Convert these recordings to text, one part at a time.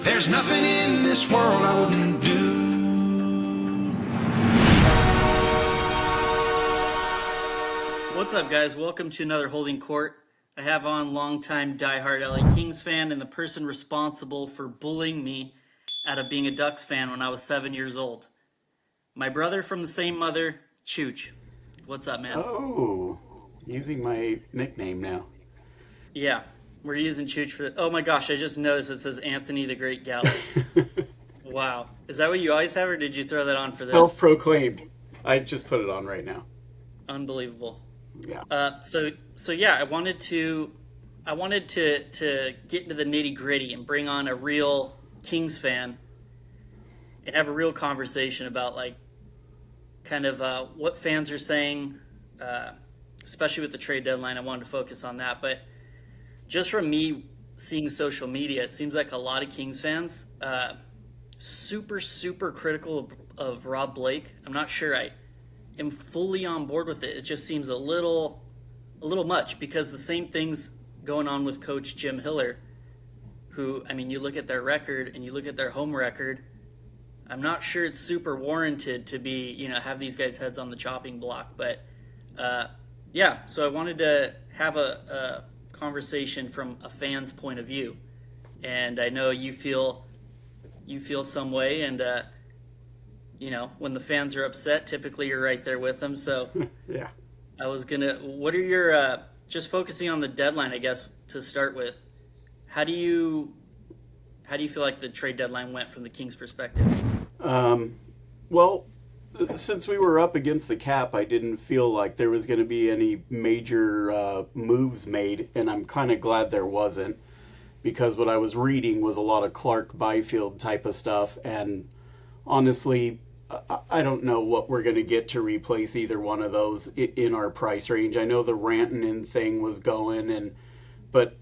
There's nothing in this world I wouldn't do. What's up, guys? Welcome to another Holding Court. I have on longtime diehard LA Kings fan and the person responsible for bullying me out of being a Ducks fan when I was 7 years old. My brother from the same mother, Chooch. What's up, man? Oh, using my nickname now. Yeah, we're using Chooch for... Oh my gosh, I just noticed it says Anthony the Great Gallo. Wow. Is that what you always have, or did you throw that on for this? Self-proclaimed. I just put it on right now. Unbelievable. Yeah. So yeah, I wanted to get into the nitty gritty and bring on a real Kings fan and have a real conversation about kind of what fans are saying, especially with the trade deadline. I wanted to focus on that, but just from me seeing social media, it seems like a lot of Kings fans super critical of Rob Blake. I'm not sure I am fully on board with it. It just seems a little much, because the same thing's going on with Coach Jim Hiller, who, I mean, you look at their record and you look at their home record, I'm not sure it's super warranted to be, have these guys' heads on the chopping block. But yeah, so I wanted to have a conversation from a fan's point of view, and I know you feel some way, and when the fans are upset, typically you're right there with them. So Yeah. what are your, just focusing on the deadline, I guess, to start with, how do you feel like the trade deadline went from the Kings' perspective? Well, since we were up against the cap, I didn't feel like there was going to be any major moves made, and I'm kind of glad there wasn't, because what I was reading was a lot of Clark Byfield type of stuff, and honestly, I don't know what we're going to get to replace either one of those in our price range. I know the Rantanen thing was going, but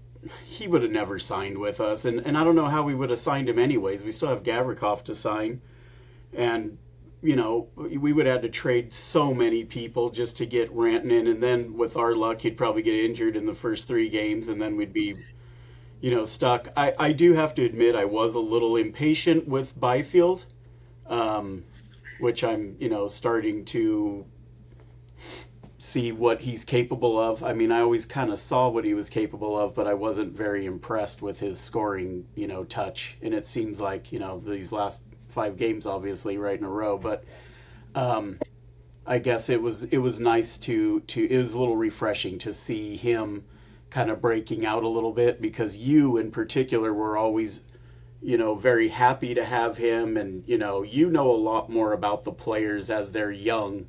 he would have never signed with us, and I don't know how we would have signed him anyways. We still have Gavrikov to sign, and we would have had to trade so many people just to get Rantanen, and then with our luck, he'd probably get injured in the first 3 games, and then we'd be stuck. I do have to admit I was a little impatient with Byfield, which I'm starting to see what he's capable of. I mean, I always kind of saw what he was capable of, but I wasn't very impressed with his scoring touch, and it seems like these last 5 games obviously right in a row, but I guess it was nice to it was a little refreshing to see him kind of breaking out a little bit, because you in particular were always very happy to have him, and you know a lot more about the players as they're young.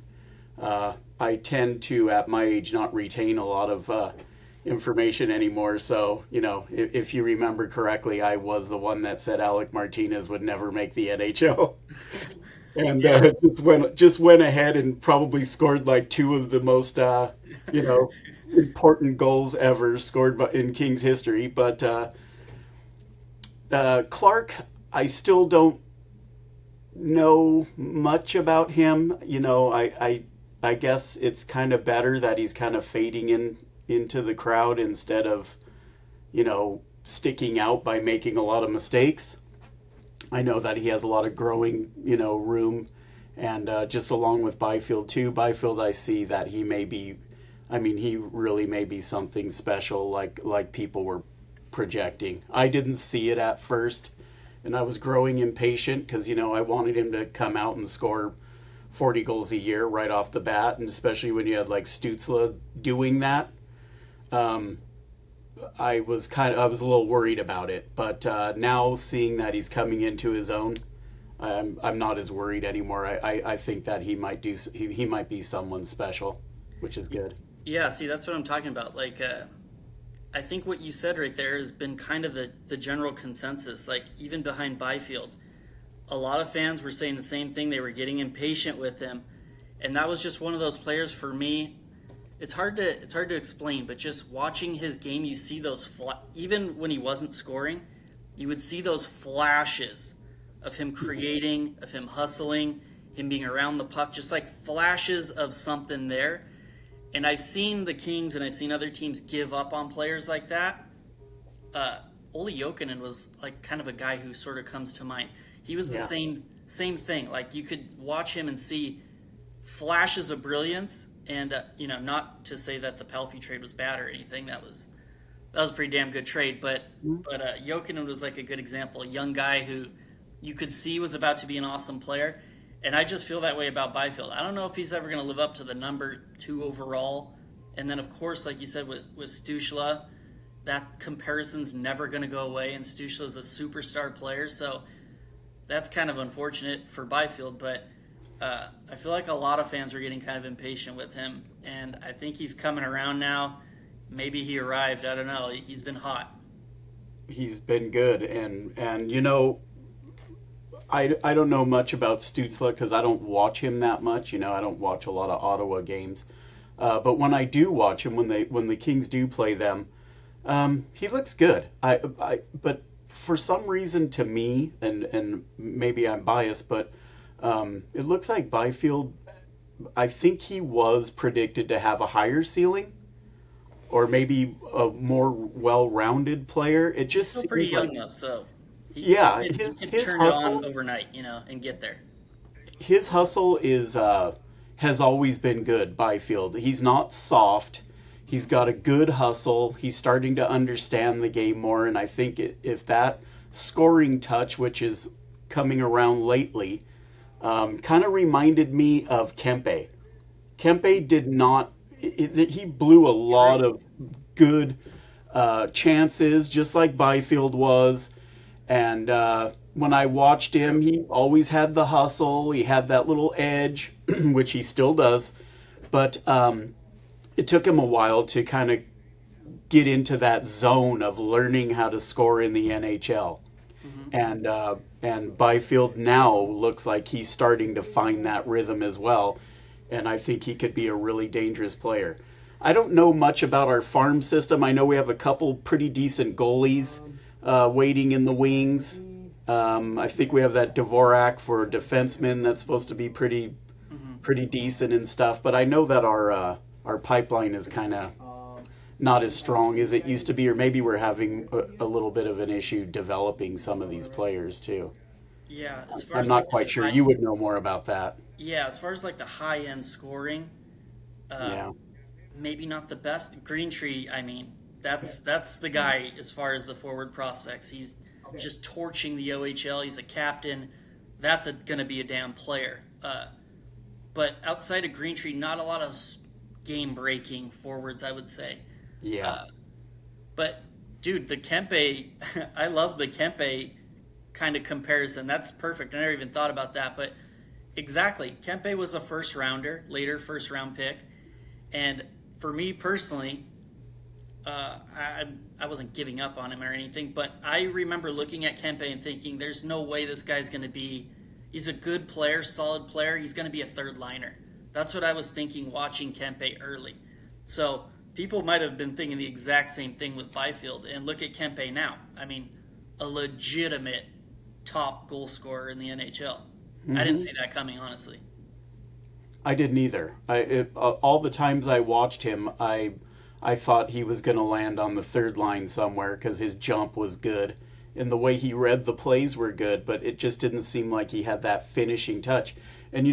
I tend to, at my age, not retain a lot of information anymore, so if you remember correctly, I was the one that said Alec Martinez would never make the NHL. And just went ahead and probably scored like 2 of the most important goals ever scored in Kings history. But Clark, I still don't know much about him. I guess it's kind of better that he's kind of fading into the crowd instead of sticking out by making a lot of mistakes. I know that he has a lot of growing room, and just along with Byfield too. Byfield, I see that he really may be something special, like people were projecting. I didn't see it at first, and I was growing impatient because I wanted him to come out and score 40 goals a year right off the bat, and especially when you had like Stützle doing that. I was a little worried about it, but now seeing that he's coming into his own, I'm not as worried anymore. I think that he might be someone special, which is good. Yeah, see, that's what I'm talking about. I think what you said right there has been kind of the general consensus. Even behind Byfield, a lot of fans were saying the same thing. They were getting impatient with him, and that was just one of those players for me. It's hard to explain, but just watching his game, you see those even when he wasn't scoring, you would see those flashes of him creating, of him hustling, him being around the puck, just like flashes of something there. And I've seen the Kings and I've seen other teams give up on players like that. Olli Jokinen was like kind of a guy who sort of comes to mind. He was the Yeah. same thing. Like you could watch him and see flashes of brilliance, and not to say that the Pelfrey trade was bad or anything. That was a pretty damn good trade, but Jokinen was like a good example, a young guy who you could see was about to be an awesome player, and I just feel that way about Byfield. I don't know if he's ever going to live up to the number 2 overall, and then of course, like you said, with Stuchla, that comparison's never going to go away, and Stuchla's a superstar player, so that's kind of unfortunate for Byfield, but I feel like a lot of fans are getting kind of impatient with him, and I think he's coming around now. Maybe he arrived. I don't know. He's been hot. He's been good, and I don't know much about Stutzla because I don't watch him that much. I don't watch a lot of Ottawa games. But when I do watch him, when the Kings do play them, he looks good. But for some reason, to me, and maybe I'm biased, but it looks like Byfield. I think he was predicted to have a higher ceiling, or maybe a more well-rounded player. It He's just still seems pretty young like, though, so yeah, he could his turn it on hustle, overnight, and get there. his hustle is has always been good. Byfield, he's not soft. He's got a good hustle. He's starting to understand the game more, and I think if that scoring touch, which is coming around lately, kind of reminded me of Kempe. Kempe did not. He blew a lot True. of good chances, just like Byfield was. And when I watched him, he always had the hustle. He had that little edge, which he still does. But it took him a while to kind of get into that zone of learning how to score in the NHL. Hmm. And Byfield now looks like he's starting to find that rhythm as well, and I think he could be a really dangerous player. I don't know much about our farm system. I know we have a couple pretty decent goalies waiting in the wings. I think we have that Dvorak for a defenseman that's supposed to be Hmm. pretty decent and stuff. But I know that our pipeline is kind of not as strong as it used to be, or maybe we're having a little bit of an issue developing some of these players too. Yeah, as far I'm as like not the quite sure. high, You would know more about that. yeah, as far as like the high end scoring, uh, Yeah. maybe not the best. Green Tree, I mean, that's the guy as far as the forward prospects. He's just torching the OHL. He's a captain. That's going to be a damn player. But outside of Green Tree, not a lot of game breaking forwards, I would say. Yeah. Uh, but dude, the Kempe, I love the Kempe kind of comparison. That's perfect. I never even thought about that, but exactly. Kempe was a first rounder, later first round pick, and for me personally, I wasn't giving up on him or anything, but I remember looking at Kempe and thinking, "There's no way this guy's going to be. He's a good player, solid player. He's going to be a third liner." That's what I was thinking watching Kempe early. So people might have been thinking the exact same thing with Byfield, and look at Kempe now. I mean, a legitimate top goal scorer in the NHL. I didn't Hmm. see that coming, honestly. I didn't either. All the times I watched him, I thought he was going to land on the third line somewhere because his jump was good and the way he read the plays were good, but it just didn't seem like he had that finishing touch. And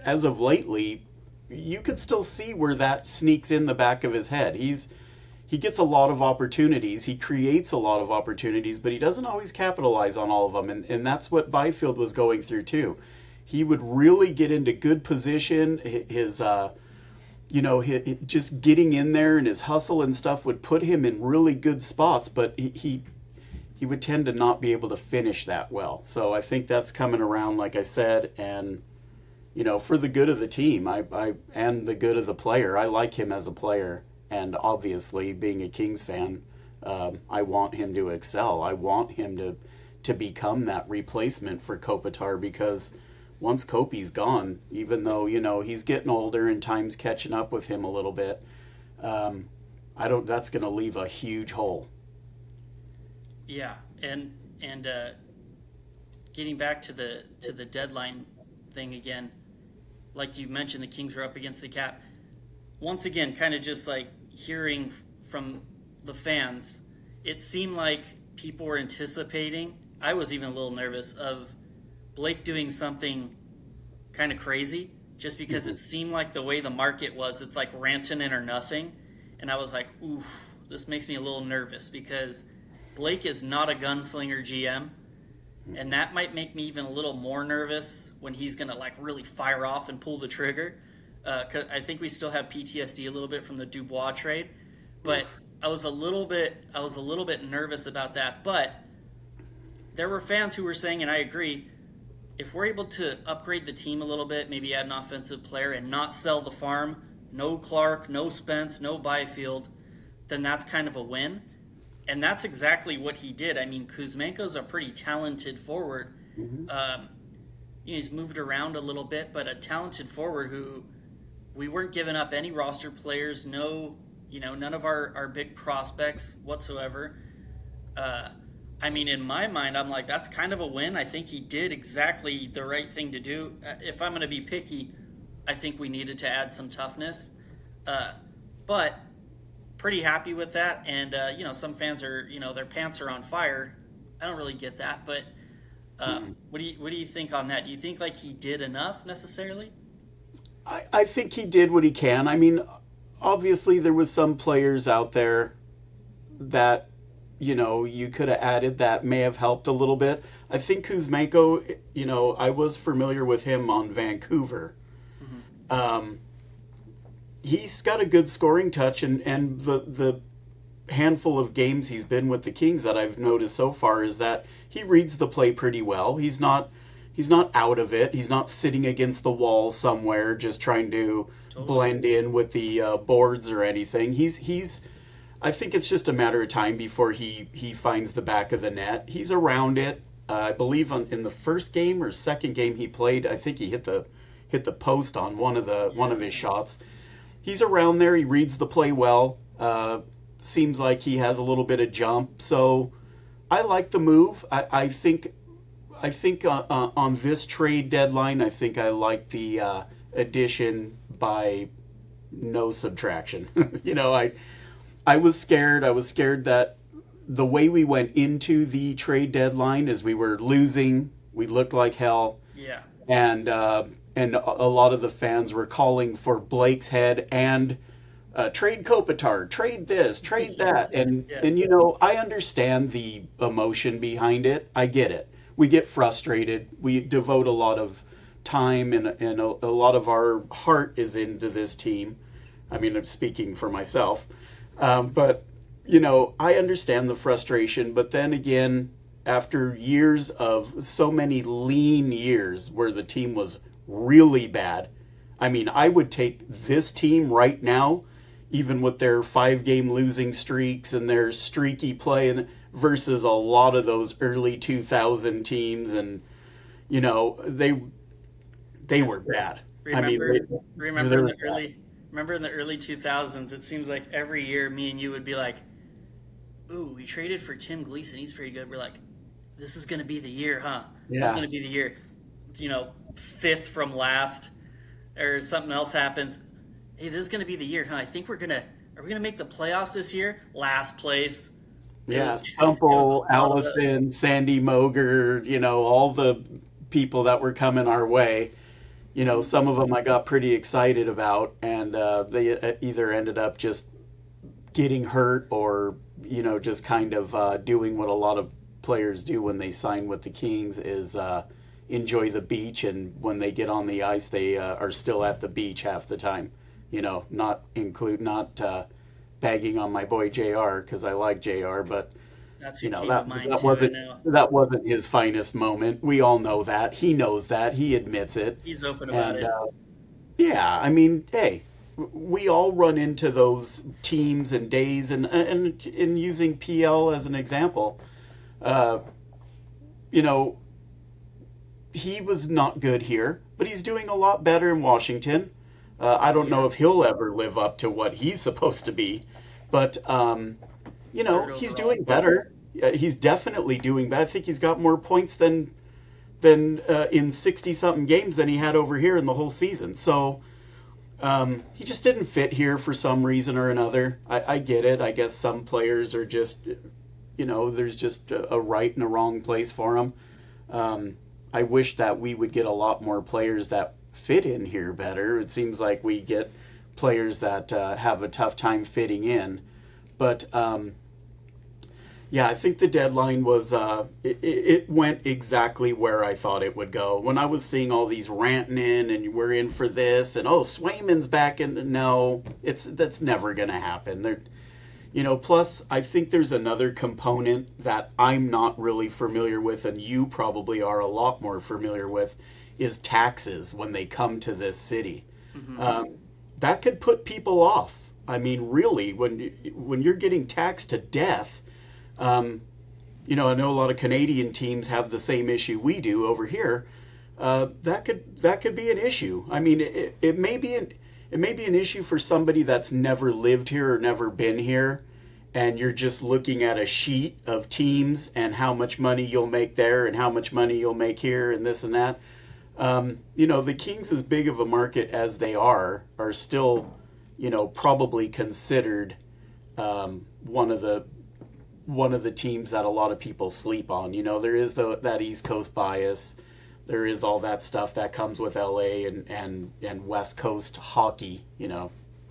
as of lately, you could still see where that sneaks in the back of his head. He gets a lot of opportunities. He creates a lot of opportunities, but he doesn't always capitalize on all of them. And that's what Byfield was going through too. He would really get into good position. Just getting in there and his hustle and stuff would put him in really good spots, but he would tend to not be able to finish that well. So I think that's coming around, like I said, and for the good of the team, I and the good of the player. I like him as a player, and obviously, being a Kings fan, I want him to excel. I want him to become that replacement for Kopitar because once Kopi's gone, even though he's getting older and time's catching up with him a little bit, I don't. That's going to leave a huge hole. Yeah, and getting back to the deadline thing again, like you mentioned, the Kings were up against the cap. Once again, kind of just like hearing from the fans, it seemed like people were anticipating. I was even a little nervous of Blake doing something kind of crazy, just because it seemed like the way the market was, it's like Rantanen or nothing. And I was like, oof, this makes me a little nervous because Blake is not a gunslinger GM. And that might make me even a little more nervous when he's going to like really fire off and pull the trigger. 'Cause I think we still have PTSD a little bit from the Dubois trade. But I was a little bit nervous about that. But there were fans who were saying, and I agree, if we're able to upgrade the team a little bit, maybe add an offensive player and not sell the farm, no Clark, no Spence, no Byfield, then that's kind of a win. And that's exactly what he did. I mean, Kuzmenko's a pretty talented forward. He's moved around a little bit, but a talented forward who we weren't giving up any roster players, none of our big prospects whatsoever. I mean, in my mind, I'm like, that's kind of a win. I think he did exactly the right thing to do. If I'm going to be picky, I think we needed to add some toughness. But pretty happy with that. And, some fans are, their pants are on fire. I don't really get that. But what do you think on that? Do you think, like, he did enough necessarily? I think he did what he can. I mean, obviously there was some players out there that you could have added that may have helped a little bit. I think Kuzmenko, I was familiar with him on Vancouver. He's got a good scoring touch, and the handful of games he's been with the Kings that I've noticed so far is that he reads the play pretty well. He's not out of it. He's not sitting against the wall somewhere just trying to blend in with the boards or anything. I think it's just a matter of time before he finds the back of the net. He's around it. I believe in the first game or second game he played, I think he hit the post on one of his shots. He's around there. He reads the play well. Seems like he has a little bit of jump. So I like the move. I think on this trade deadline, I think I like the addition by no subtraction. I was scared. I was scared that the way we went into the trade deadline is we were losing. We looked like hell. Yeah. And a lot of the fans were calling for Blake's head and trade Kopitar, trade this, trade that. And I understand the emotion behind it. I get it. We get frustrated. We devote a lot of time and a lot of our heart is into this team. I mean, I'm speaking for myself. But I understand the frustration. But then again, after years of so many lean years where the team was really bad, I mean, I would take this team right now, even with their 5-game losing streaks and their streaky play, versus a lot of those early 2000 teams, and they were bad. Remember in the early 2000s, it seems like every year me and you would be like, ooh, we traded for Tim Gleason. He's pretty good. We're like, this is going to be the year, huh? Yeah. This is going to be the year. 5th from last or something else happens. Hey, this is going to be the year, huh? I think are we going to make the playoffs this year? Last place. Yeah, Stumple, Allison, Sandy Moger, all the people that were coming our way. Some of them I got pretty excited about, and they either ended up just getting hurt or, just kind of doing what a lot of players do when they sign with the Kings is enjoy the beach, and when they get on the ice, they are still at the beach half the time. Not bagging on my boy JR because I like JR, but that's that wasn't his finest moment. We all know that. He knows that. He admits it. He's open about it. Yeah, I mean, hey, we all run into those teams and days, and in using PL as an example, he was not good here, but he's doing a lot better in Washington. I don't know if he'll ever live up to what he's supposed to be, but he's doing better. He's definitely doing better. I think he's got more points than in 60-something games than he had over here in the whole season. So he just didn't fit here for some reason or another. I get it. I guess some players are just there's just a right and a wrong place for them. I wish that we would get a lot more players that fit in here better. It seems like we get players that have a tough time fitting in. But yeah, I think the deadline was it went exactly where I thought it would go. When I was seeing all these ranting in and we're in for this and Swayman's back in, no, that's never gonna happen. Plus I think there's another component that I'm not really familiar with, and you probably are a lot more familiar with, is taxes when they come to this city. That could put people off. I mean, really, when you're getting taxed to death. I know a lot of Canadian teams have the same issue we do over here. That could be an issue. I mean, it may be an issue for somebody that's never lived here or never been here, and you're just looking at a sheet of teams and how much money you'll make there and how much money you'll make here and this and that. The Kings, as big of a market as they are still, probably considered one of the teams that a lot of people sleep on. There is that East Coast bias. There is all that stuff that comes with LA and West Coast hockey.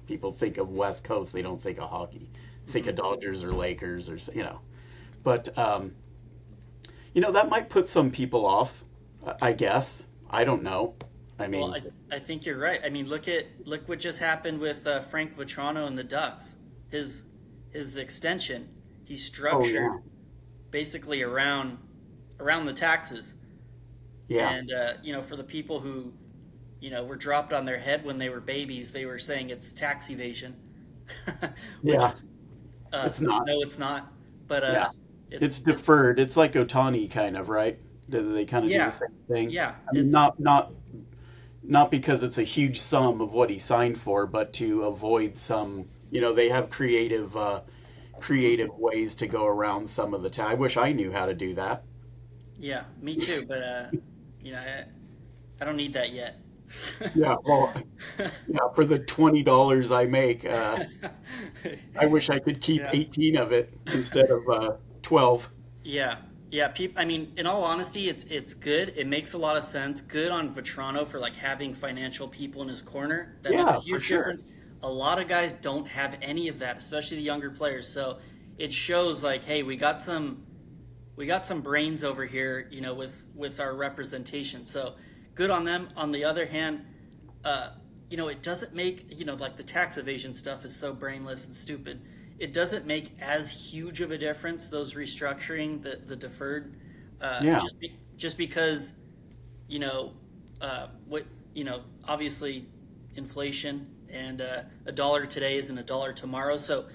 People think of West Coast, they don't think of hockey. Think of Dodgers or Lakers or. But that might put some people off, I guess. I don't know. I mean, well, I think you're right. I mean, look what just happened with Frank Vatrano and the Ducks. His extension. He's structured basically around the taxes. Yeah. And for the people who, were dropped on their head when they were babies, they were saying it's tax evasion. Which it's not. No, it's not. But it's deferred. It's like Otani kind of, right? They kind of do the same thing. Yeah. I mean, not because it's a huge sum of what he signed for, but to avoid some. They have creative ways to go around some of the tax. I wish I knew how to do that. Yeah, me too. But I don't need that yet. Yeah, well, for the $20 I make, I wish I could keep 18 of it instead of 12. Yeah. I mean, in all honesty, it's good. It makes a lot of sense. Good on Vatrano for having financial people in his corner. That makes a huge difference. A lot of guys don't have any of that, especially the younger players. So it shows hey, we got some brains over here, with our representation. So good on them. On the other hand, it doesn't make, the tax evasion stuff is so brainless and stupid. It doesn't make as huge of a difference, those restructuring the deferred, just because, obviously inflation and a dollar today isn't a dollar tomorrow. So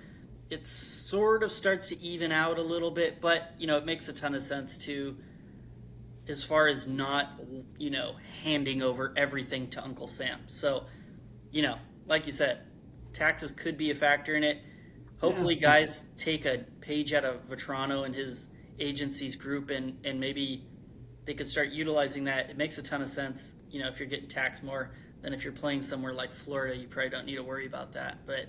it sort of starts to even out a little bit, but, it makes a ton of sense too, as far as not, handing over everything to Uncle Sam. So, like you said, taxes could be a factor in it. Hopefully guys take a page out of Vatrano and his agency's group and maybe they could start utilizing that. It makes a ton of sense, if you're getting taxed more than if you're playing somewhere like Florida, you probably don't need to worry about that. But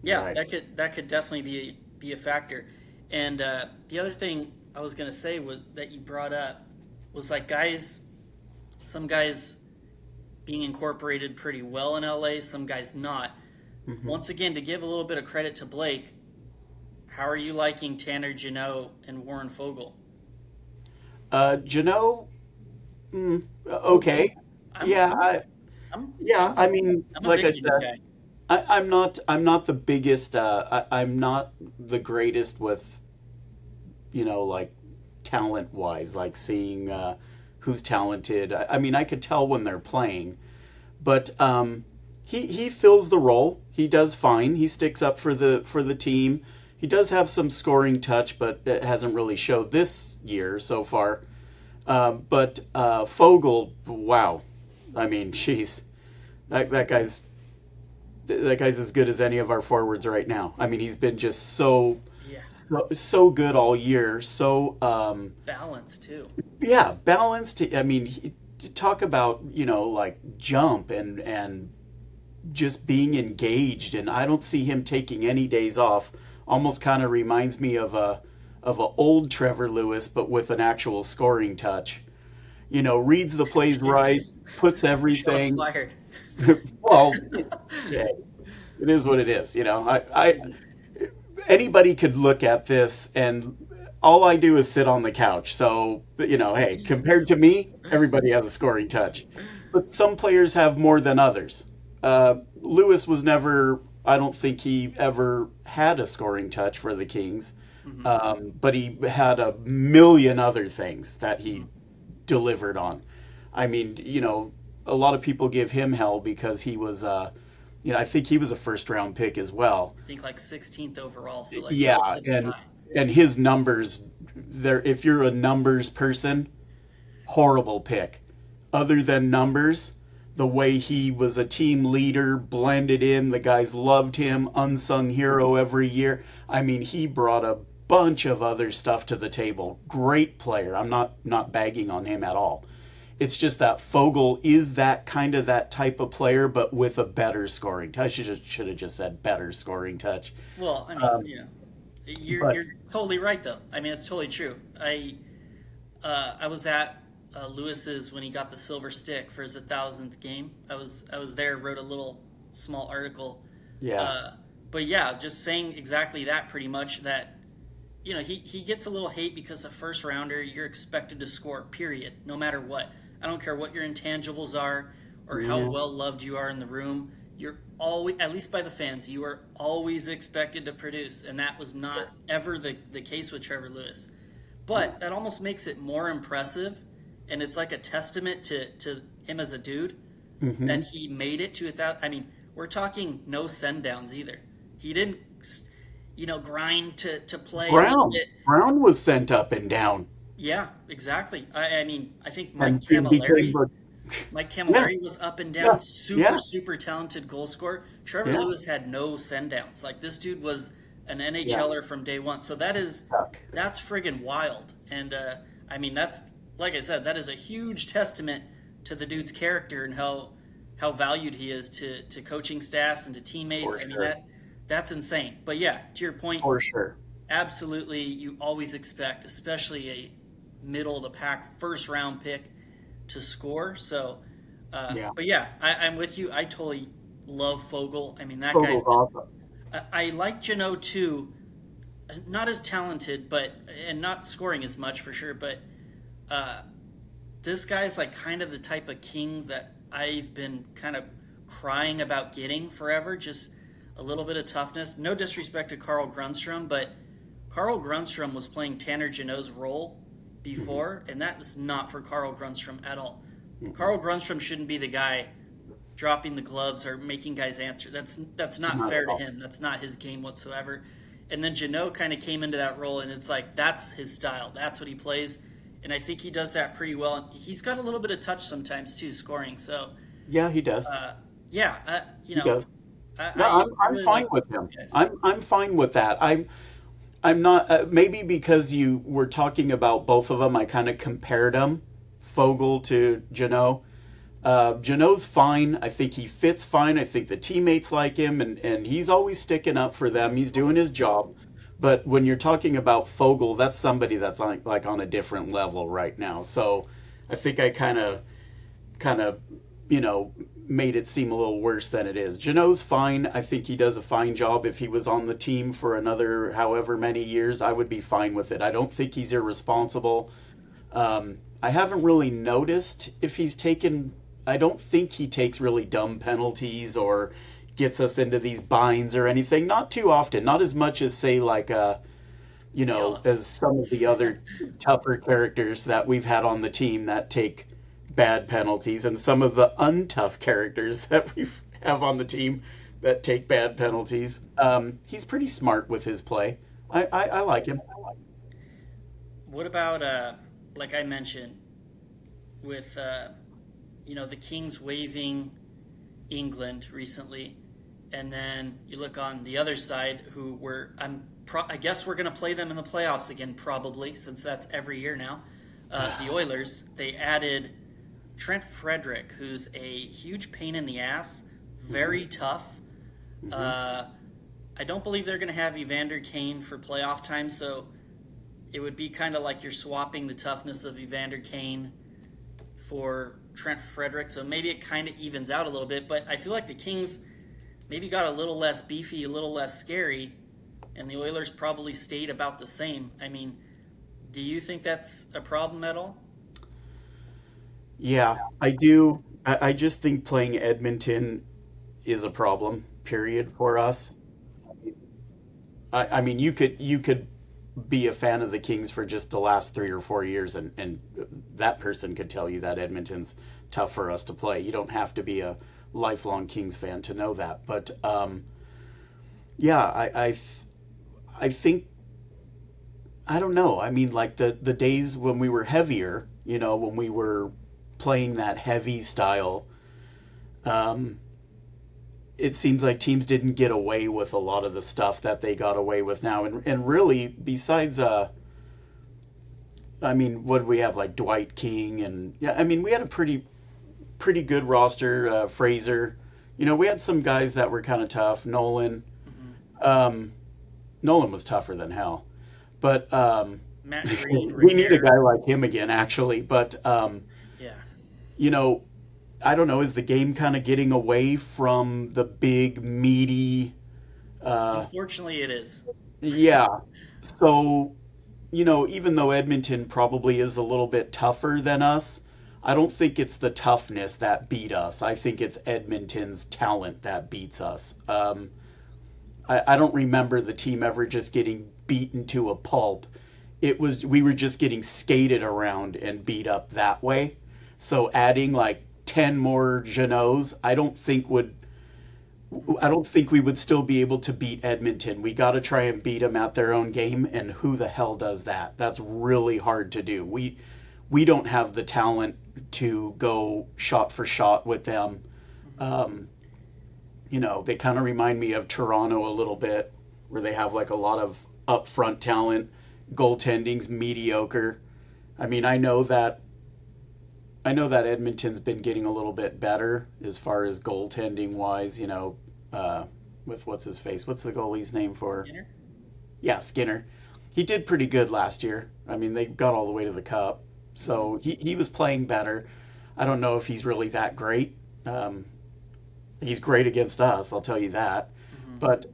that could definitely be a factor. And the other thing I was going to say was that you brought up was some guys being incorporated pretty well in LA, some guys not. Mm-hmm. Once again, to give a little bit of credit to Blake, how are you liking Tanner Jeannot and Warren Foegele? Jeannot, okay. I mean, like I said, I'm not the biggest. I'm not the greatest with, talent wise, seeing who's talented. I mean, I could tell when they're playing, but he fills the role. He does fine. He sticks up for the team. He does have some scoring touch, but it hasn't really showed this year so far. But Foegele, wow. I mean, jeez, that guy's as good as any of our forwards right now. I mean, he's been just so good all year. So balanced too. Yeah, balanced. I mean, talk about jump and just being engaged, and I don't see him taking any days off. Almost kind of reminds me of of a old Trevor Lewis, but with an actual scoring touch. Reads the plays right, puts Shots everything. fired. Well, yeah, it is what it is. Anybody could look at this, and all I do is sit on the couch. So, hey, compared to me, everybody has a scoring touch. But some players have more than others. Lewis was never, I don't think he ever had a scoring touch for the Kings. But he had a million other things that he delivered on. I mean, a lot of people give him hell because he was, I think he was a first round pick as well. I think like 16th overall, so like Yeah, relatively high. and his numbers, there. If you're a numbers person, horrible pick. Other than numbers, the way he was a team leader, blended in, the guys loved him, unsung hero every year. I mean, he brought a bunch of other stuff to the table. Great player. I'm not bagging on him at all. It's just that Fogel is that type of player, but with a better scoring touch. I should have just said better scoring touch. Well, I mean, you're totally right though. I mean, it's totally true. I was at Lewis's when he got the silver stick for his 1,000th game. I was there, wrote a little small article. Yeah. But yeah, just saying exactly that pretty much, that he gets a little hate because a first rounder, you're expected to score, period, no matter what. I don't care what your intangibles are or how well loved you are in the room. You're always, at least by the fans, you are always expected to produce, and that was not ever the case with Trevor Lewis. But that almost makes it more impressive, and it's like a testament to him as a dude that he made it to 1,000. I mean, we're talking no send downs either. He didn't, grind to play. Brown was sent up and down. Yeah, exactly. I mean, I think And Mike became Camilleri was up and down, super talented goal scorer. Trevor Lewis had no send downs. Like, this dude was an NHLer from day one. So that's friggin' wild. And I mean, that's, like I said, that is a huge testament to the dude's character and how valued he is to coaching staffs and to teammates. For I mean, sure. that's insane. But yeah, to your point, For sure. absolutely, you always expect, especially a middle of the pack first round pick, to score. So, but yeah, I'm with you. I totally love Fogel. I mean, that Fogel's guy's awesome. I like Jeannot too. Not as talented, and not scoring as much for sure. But this guy's like kind of the type of king that I've been kind of crying about getting forever. Just a little bit of toughness. No disrespect to Carl Grundstrom, but Carl Grundstrom was playing Tanner Jeannot's role before, and that was not for Carl Grundstrom at all. Carl Grundstrom shouldn't be the guy dropping the gloves or making guys answer. That's not fair to him. That's not his game whatsoever. And then Jeannot kind of came into that role, and it's like that's his style. That's what he plays, and I think he does that pretty well. And he's got a little bit of touch sometimes too, scoring. So yeah, he does. He does. I'm really fine with him. I'm fine with that. I'm not. Maybe because you were talking about both of them, I kind of compared them, Fogel to Jeannot. Jeannot's fine. I think he fits fine. I think the teammates like him, and he's always sticking up for them. He's doing his job. But when you're talking about Fogel, that's somebody that's like on a different level right now. So I think I kind of made it seem a little worse than it is. Jeannot's fine. I think he does a fine job. If he was on the team for another however many years, I would be fine with it. I don't think he's irresponsible. I haven't really noticed if he's taken. I don't think he takes really dumb penalties or gets us into these binds or anything. Not too often. Not as much as, say, like as some of the other tougher characters that we've had on the team that take bad penalties, and some of the untough characters that we have on the team that take bad penalties. He's pretty smart with his play. I like him. What about, like I mentioned, with the Kings waiving England recently, and then you look on the other side, I guess we're going to play them in the playoffs again, probably, since that's every year now. The Oilers, they added Trent Frederick, who's a huge pain in the ass, very tough. I don't believe they're going to have Evander Kane for playoff time, so it would be kind of like you're swapping the toughness of Evander Kane for Trent Frederick, so maybe it kind of evens out a little bit. But I feel like the Kings maybe got a little less beefy, a little less scary, and the Oilers probably stayed about the same. I mean, do you think that's a problem at all? Yeah, I do. I just think playing Edmonton is a problem, period, for us. I mean, you could be a fan of the Kings for just the last 3 or 4 years, and that person could tell you that Edmonton's tough for us to play. You don't have to be a lifelong Kings fan to know that. But yeah, I think I don't know. I mean, like the days when we were heavier, when we were playing that heavy style, um, it seems like teams didn't get away with a lot of the stuff that they got away with now. And really, besides, I mean, what do we have, like Dwight King, and yeah, I mean, we had a pretty good roster. Fraser, we had some guys that were kind of tough. Nolan, Hmm. um, Nolan was tougher than hell, but Matt Green, we need a Rainier, guy like him again, actually. But yeah. you know, I don't know, is the game kind of getting away from the big meaty? Uh, Unfortunately, it is. yeah. So, even though Edmonton probably is a little bit tougher than us, I don't think it's the toughness that beat us. I think it's Edmonton's talent that beats us. I don't remember the team ever just getting beaten to a pulp. We were just getting skated around and beat up that way. So adding like 10 more Genots, I don't think we would still be able to beat Edmonton. We got to try and beat them at their own game, and who the hell does that? That's really hard to do. We don't have the talent to go shot for shot with them. Um, they kind of remind me of Toronto a little bit, where they have like a lot of upfront talent. Goaltending's mediocre. I mean, I know that Edmonton's been getting a little bit better as far as goaltending wise, with what's his face? What's the goalie's name for? Skinner? Yeah, Skinner. He did pretty good last year. I mean, they got all the way to the cup. Hmm. So he was playing better. I don't know if he's really that great. Um, he's great against us, I'll tell you that. Hmm. But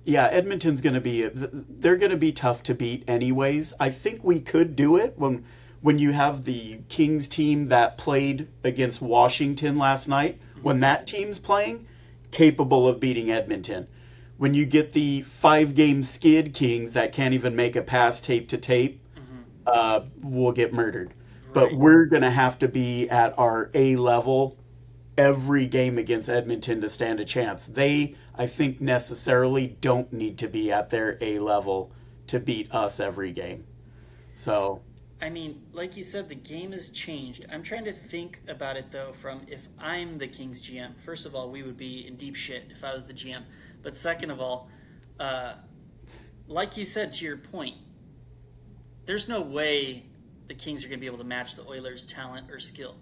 yeah, they're going to be tough to beat anyways. I think we could do it when you have the Kings team that played against Washington last night. Hmm. When that team's playing, capable of beating Edmonton. When you get the 5-game skid Kings that can't even make a pass tape to tape, Hmm. we'll get murdered. But Right. we're going to have to be at our A level every game against Edmonton to stand a chance. They, I think, necessarily don't need to be at their A level to beat us every game. So, I mean, like you said, the game has changed. I'm trying to think about it though from if I'm the Kings GM. First of all, we would be in deep shit if I was the GM. But second of all, uh, like you said to your point, there's no way the Kings are going to be able to match the Oilers' talent or skill.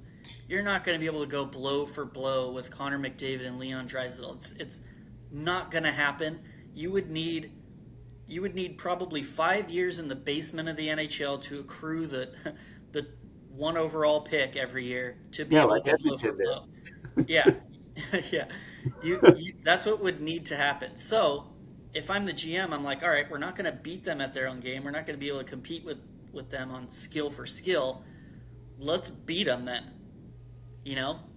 You're not going to be able to go blow for blow with Connor McDavid and Leon Draisaitl. It's not going to happen. You would need probably 5 years in the basement of the NHL to accrue the the one overall pick every year to be yeah, able to like go blow for Edmonton blow. did. Yeah, yeah. You that's what would need to happen. So if I'm the GM, I'm like, all right, we're not going to beat them at their own game. We're not going to be able to compete with them on skill for skill. Let's beat them then.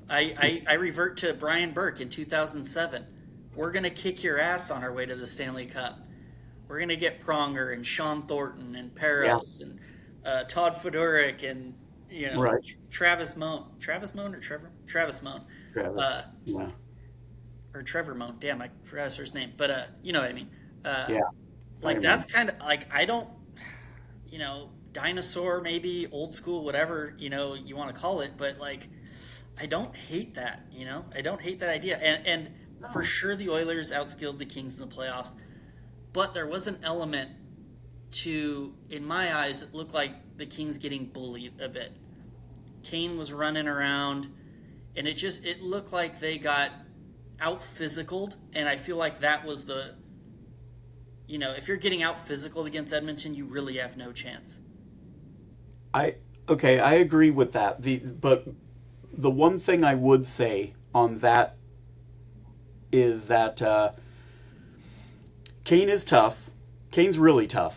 I revert to Brian Burke in 2007. We're going to kick your ass on our way to the Stanley Cup. We're going to get Pronger and Sean Thornton and Yeah, Peros and Todd Fedoruk and, right. Travis Moan. Travis Moan or Trevor? Travis Moan. Travis. Uh, Yeah. or Trevor Moan. Damn, I forgot his first name. But you know what I mean. Uh, Yeah, I like, remember. that's kind of like, I don't, dinosaur, maybe old school, whatever, you want to call it. But, like, I don't hate that, I don't hate that idea. And for No. sure the Oilers outskilled the Kings in the playoffs. But there was an element to, in my eyes, it looked like the Kings getting bullied a bit. Kane was running around, and it looked like they got out physicaled, and I feel like that was if you're getting out physical against Edmonton, you really have no chance. I okay, I agree with that. But the one thing I would say on that is that Kane is tough. Kane's really tough.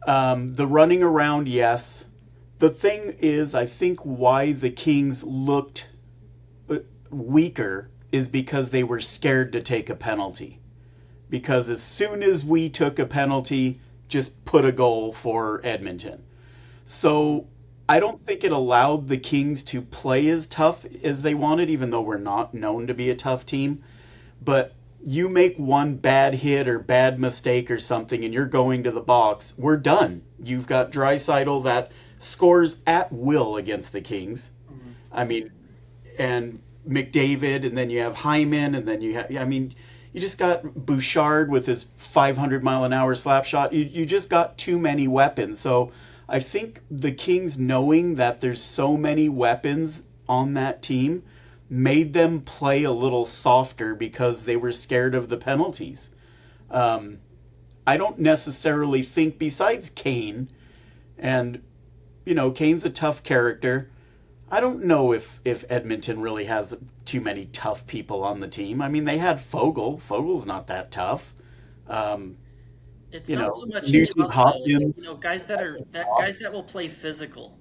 The running around, yes. The thing is, I think why the Kings looked weaker is because they were scared to take a penalty. Because as soon as we took a penalty, just put a goal for Edmonton. So I don't think it allowed the Kings to play as tough as they wanted, even though we're not known to be a tough team. But you make one bad hit or bad mistake or something and you're going to the box, we're done. You've got Draisaitl that scores at will against the Kings. Mm-hmm. I mean, and McDavid, and then you have Hyman, and then you just got Bouchard with his 500-mile-an-hour slap shot. You just got too many weapons. So I think the Kings, knowing that there's so many weapons on that team, made them play a little softer because they were scared of the penalties. I don't necessarily think, besides Kane, and Kane's a tough character. I don't know if Edmonton really has too many tough people on the team. I mean, they had Fogle. Fogle's not that tough. It's not so much Nugent tough, though. Hopkins. It's, guys that will play physical.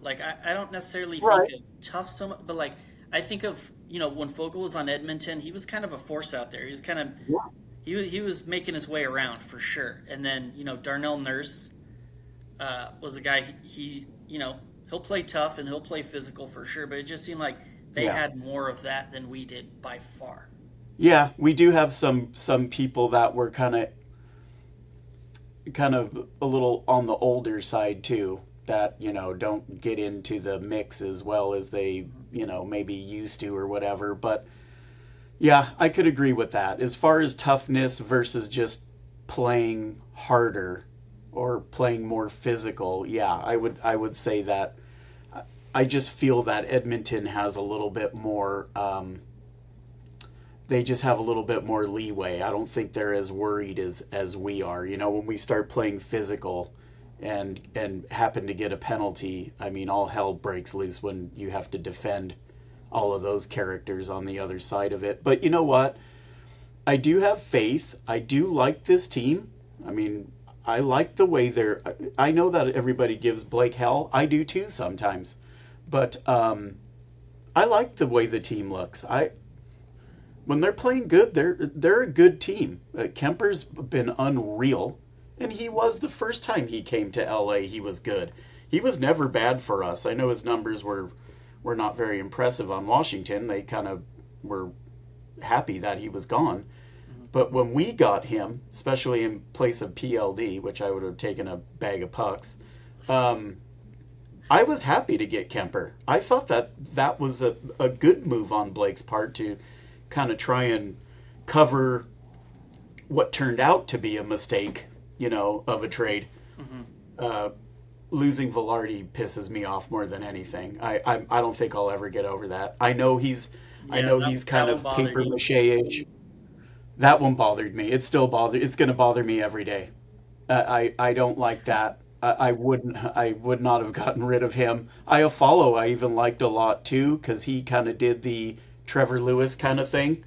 Like I don't necessarily Right. think of tough so much, but like I think of when Fogle was on Edmonton, he was kind of a force out there. He was kind of Yeah. he was making his way around for sure. And then Darnell Nurse was a guy. He'll play tough and he'll play physical for sure. But it just seemed like they Yeah. had more of that than we did by far. Yeah, we do have some people that were kind of a little on the older side too, that don't get into the mix as well as they maybe used to or whatever. But yeah, I could agree with that. As far as toughness versus just playing harder or playing more physical, yeah, I would say that. I just feel that Edmonton has a little bit more. They just have a little bit more leeway. I don't think they're as worried as we are. When we start playing physical and happen to get a penalty, I mean, all hell breaks loose when you have to defend all of those characters on the other side of it. But you know what? I do have faith. I do like this team. I mean, I like the way I know that everybody gives Blake hell. I do too sometimes. But I like the way the team looks. When they're playing good, they're a good team. Kemper's been unreal, and he was the first time he came to LA. He was good. He was never bad for us. I know his numbers were not very impressive on Washington. They kind of were happy that he was gone. But when we got him, especially in place of PLD, which I would have taken a bag of pucks, I was happy to get Kemper. I thought that was a good move on Blake's part to kind of try and cover what turned out to be a mistake, of a trade. Mm-hmm. Losing Velarde pisses me off more than anything. I don't think I'll ever get over that. I know he's kind of paper mache-ish. That one bothered me. It's going to bother me every day. I don't like that. I would not have gotten rid of him. Iafallo I even liked a lot too, because he kind of did the Trevor Lewis kind of thing.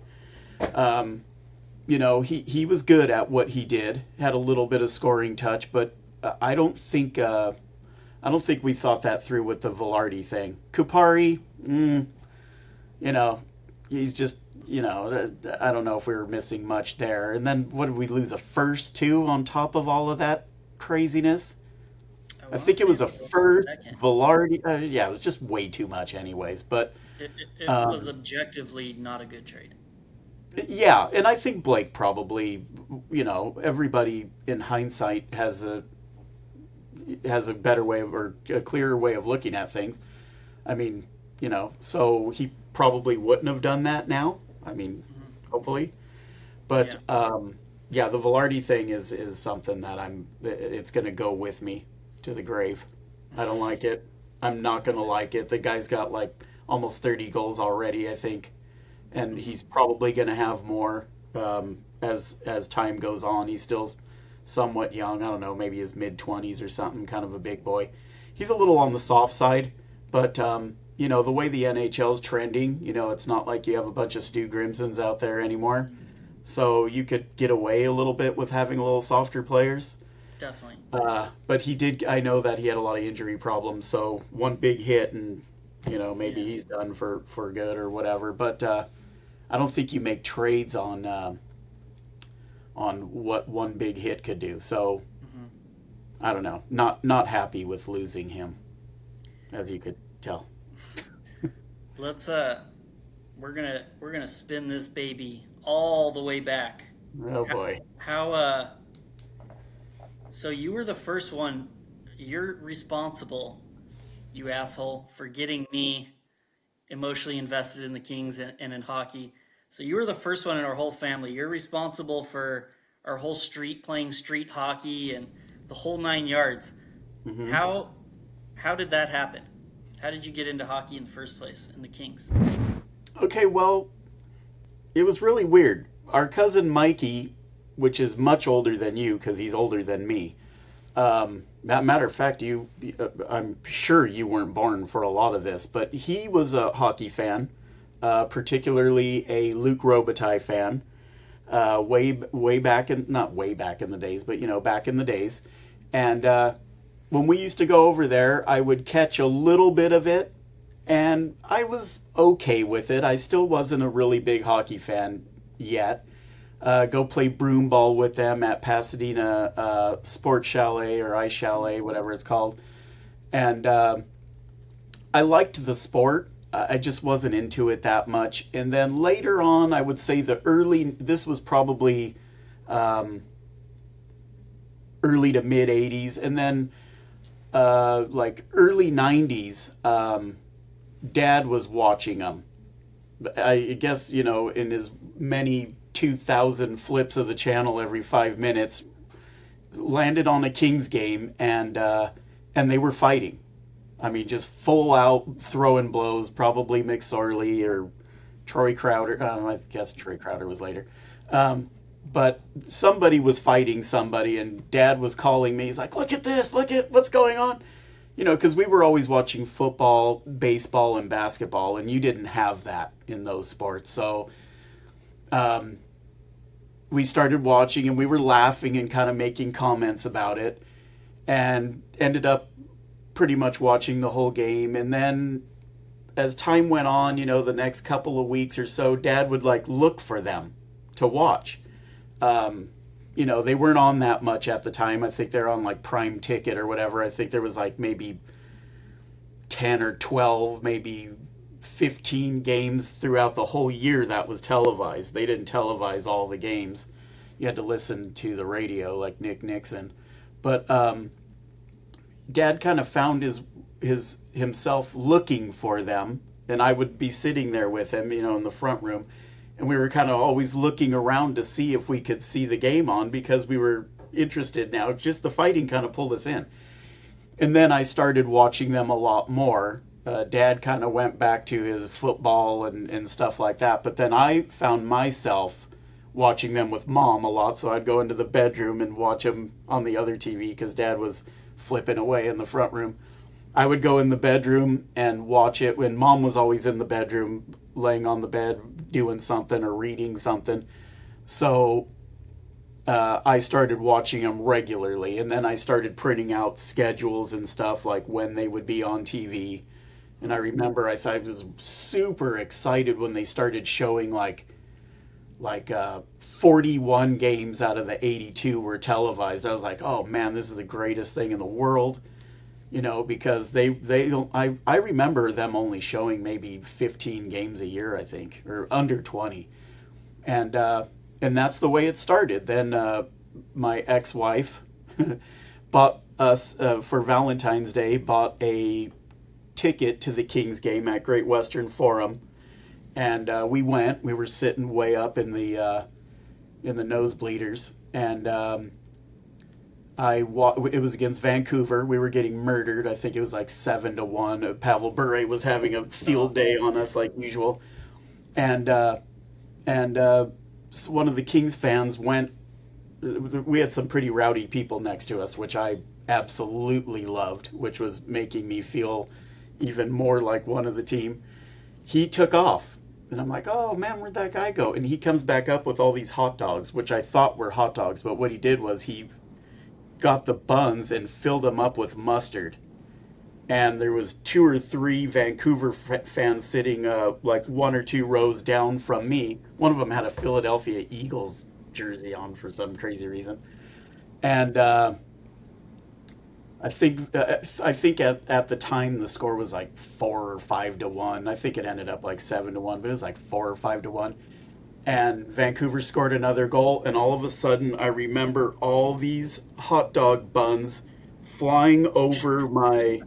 He was good at what he did. Had a little bit of scoring touch, but I don't think we thought that through with the Velarde thing. Kupari, he's just, I don't know if we were missing much there. And then what did we lose, a first too on top of all of that craziness? I think it was a first, Velarde. Yeah, it was just way too much anyways. But it was objectively not a good trade. Yeah, and I think Blake probably, everybody in hindsight has a better way or a clearer way of looking at things. I mean, so he probably wouldn't have done that now. I mean, hopefully. But the Velarde thing is something that it's going to go with me to the grave. I don't like it. I'm not going to like it. The guy's got like almost 30 goals already, I think. And he's probably going to have more as time goes on. He's still somewhat young. I don't know, maybe his mid-20s or something, kind of a big boy. He's a little on the soft side, but the way the NHL's trending, it's not like you have a bunch of Stu Grimsons out there anymore. So you could get away a little bit with having a little softer players. Definitely. But I know that he had a lot of injury problems, so one big hit and, maybe he's done for good or whatever. But I don't think you make trades on what one big hit could do. So I don't know. Not happy with losing him, as you could tell. Let's we're gonna spin this baby all the way back. Oh boy. How so you were the first one. You're responsible, you asshole, for getting me emotionally invested in the Kings and in hockey. So you were the first one in our whole family. You're responsible for our whole street playing street hockey and the whole 9 yards. Mm-hmm. How did that happen? How did you get into hockey in the first place in the Kings? Okay, well, it was really weird. Our cousin Mikey, which is much older than you because he's older than me. Matter of fact, I'm sure you weren't born for a lot of this, but he was a hockey fan, particularly a Luc Robitaille fan, way back in, not way back in the days, but back in the days. And when we used to go over there, I would catch a little bit of it, and I was okay with it. I still wasn't a really big hockey fan yet. Go play broom ball with them at Pasadena Sports Chalet or Ice Chalet, whatever it's called. And I liked the sport. I just wasn't into it that much. And then later on, I would say this was probably early to mid 80s. And then like early 90s, Dad was watching them. I guess, in his many 2,000 flips of the channel every 5 minutes, landed on a Kings game, and they were fighting. I mean, just full out throwing blows, probably McSorley or Troy Crowder. I guess Troy Crowder was later. But somebody was fighting somebody, and Dad was calling me. He's like, look at this, look at what's going on. Because we were always watching football, baseball, and basketball, and you didn't have that in those sports. So we started watching, and we were laughing and kind of making comments about it, and ended up pretty much watching the whole game. And then as time went on, the next couple of weeks or so, Dad would look for them to watch. They weren't on that much at the time. I think they're on Prime Ticket or whatever. I think there was maybe 10 or 12, maybe 15 games throughout the whole year that was televised. They didn't televise all the games. You had to listen to the radio like Nick Nixon. But Dad kind of found himself looking for them, and I would be sitting there with him, in the front room. And we were kind of always looking around to see if we could see the game on because we were interested now. Just the fighting kind of pulled us in. And then I started watching them a lot more. Dad kind of went back to his football and stuff like that. But then I found myself watching them with Mom a lot. So I'd go into the bedroom and watch them on the other TV because Dad was flipping away in the front room. I would go in the bedroom and watch it when Mom was always in the bedroom, laying on the bed, doing something or reading something. So I started watching them regularly, and then I started printing out schedules and stuff like when they would be on TV. And I remember I thought I was super excited when they started showing 41 games out of the 82 were televised. I was like, oh man, this is the greatest thing in the world. Because I remember them only showing maybe 15 games a year, I think, or under 20. And that's the way it started. Then my ex-wife bought us, for Valentine's Day, bought a ticket to the Kings game at Great Western Forum. And we went. We were sitting way up in the nosebleeders. And it was against Vancouver. We were getting murdered. I think it was 7-1. Pavel Bure was having a field day on us like usual. And one of the Kings fans went we had some pretty rowdy people next to us, which I absolutely loved, which was making me feel even more like one of the team. He took off. And I'm like, oh man, where'd that guy go? And he comes back up with all these hot dogs, which I thought were hot dogs, but what he did was he got the buns and filled them up with mustard. And there was two or three Vancouver fans sitting like one or two rows down from me. One of them had a Philadelphia Eagles jersey on for some crazy reason, and I think at the time the score was like 4 or 5 to 1. I think it ended up like 7 to 1, but it was like 4 or 5 to 1. And Vancouver scored another goal, and all of a sudden I remember all these hot dog buns flying over my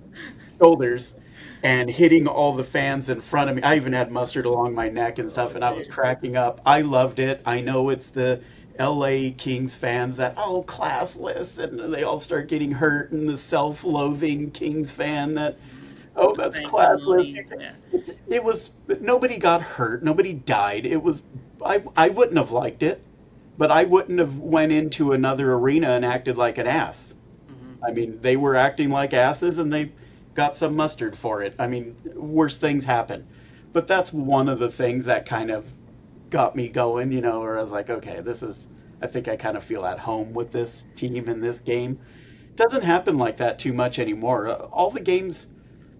shoulders and hitting all the fans in front of me. I even had mustard along my neck and stuff, and I was cracking up. I loved it. I know it's the LA Kings fans that, oh, classless, and they all start getting hurt, and the self-loathing Kings fan that, oh, that's classless. Yeah. It was, nobody got hurt, nobody died. It was, I wouldn't have liked it, but I wouldn't have went into another arena and acted like an ass. Mm-hmm. I mean, they were acting like asses, and they got some mustard for it. I mean, worse things happen. But that's one of the things that kind of got me going, where I was like, okay, I think I kind of feel at home with this team in this game. Doesn't happen like that too much anymore.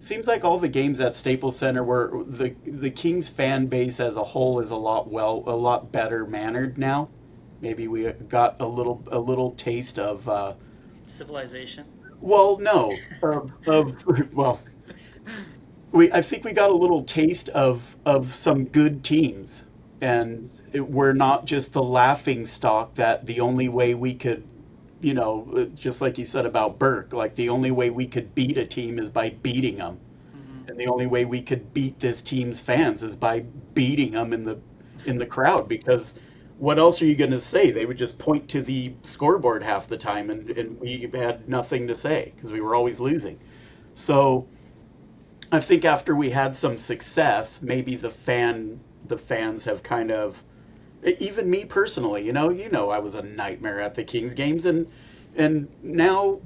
Seems like all the games at Staples Center where the Kings fan base as a whole is a lot better mannered now. Maybe we got a little taste of Civilization. well, no, well, I think we got a little taste of some good teams, and we're not just the laughing stock that the only way we could, just like you said about Burke, like the only way we could beat a team is by beating them, Mm-hmm. and the only way we could beat this team's fans is by beating them in the crowd, because what else are you going to say? They would just point to the scoreboard half the time, and we had nothing to say because we were always losing. So I think after we had some success, maybe the fans have kind of, even me personally, I was a nightmare at the Kings games, and now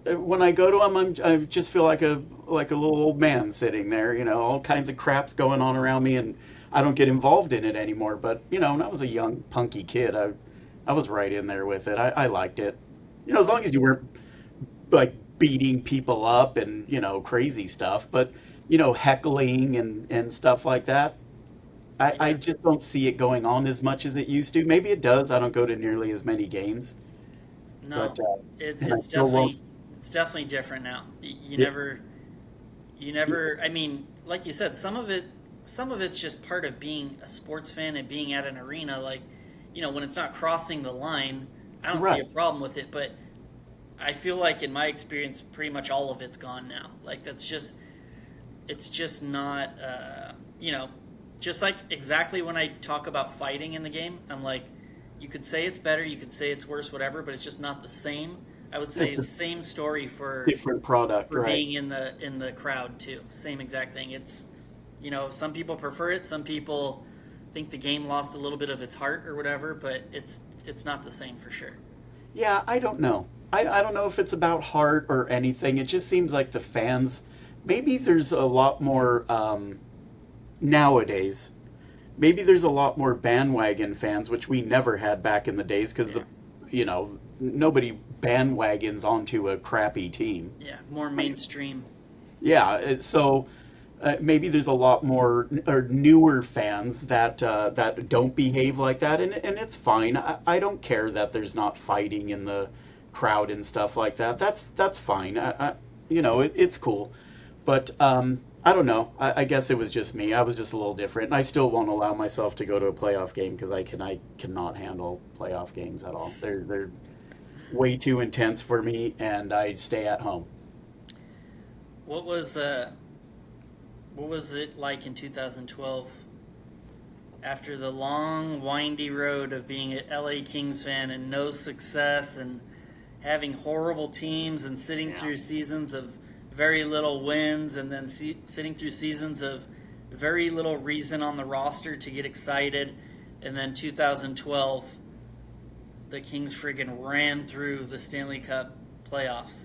when I go to them, I just feel like a little old man sitting there, all kinds of crap's going on around me, and I don't get involved in it anymore. But when I was a young punky kid, I was right in there with it. I liked it, as long as you weren't like beating people up and crazy stuff, but heckling and stuff like that. I just don't see it going on as much as it used to. Maybe it does. I don't go to nearly as many games. No, But and I it's still won't. definitely different now. You Yeah, never. I mean, like you said, some of it's just part of being a sports fan and being at an arena. Like, when it's not crossing the line, I don't see a right. problem with it. But I feel like, in my experience, pretty much all of it's gone now. Like, it's just not. Just like exactly when I talk about fighting in the game, I'm like, you could say it's better, you could say it's worse, whatever, but it's just not the same. I would say It's the a same story for different product, right? being in the crowd too. Same exact thing. It's some people prefer it, some people think the game lost a little bit of its heart or whatever, but it's not the same for sure. Yeah, I don't know. I don't know if it's about heart or anything. It just seems like the fans, maybe there's a lot more nowadays. Maybe there's a lot more bandwagon fans, which we never had back in the days because Yeah. nobody bandwagons onto a crappy team. Yeah, more Like, mainstream. yeah, so maybe there's a lot more or newer fans that don't behave like that, and it's fine. I don't care that there's not fighting in the crowd and stuff like that. That's fine. It's cool, but I don't know. I guess it was just me. I was just a little different, and I still won't allow myself to go to a playoff game because I cannot handle playoff games at all. They're way too intense for me, and I stay at home. What was it like in 2012 after the long, windy road of being an LA Kings fan and no success and having horrible teams and sitting Yeah. through seasons of very little wins and then sitting through seasons of very little reason on the roster to get excited, and then 2012, the Kings friggin' ran through the Stanley Cup playoffs.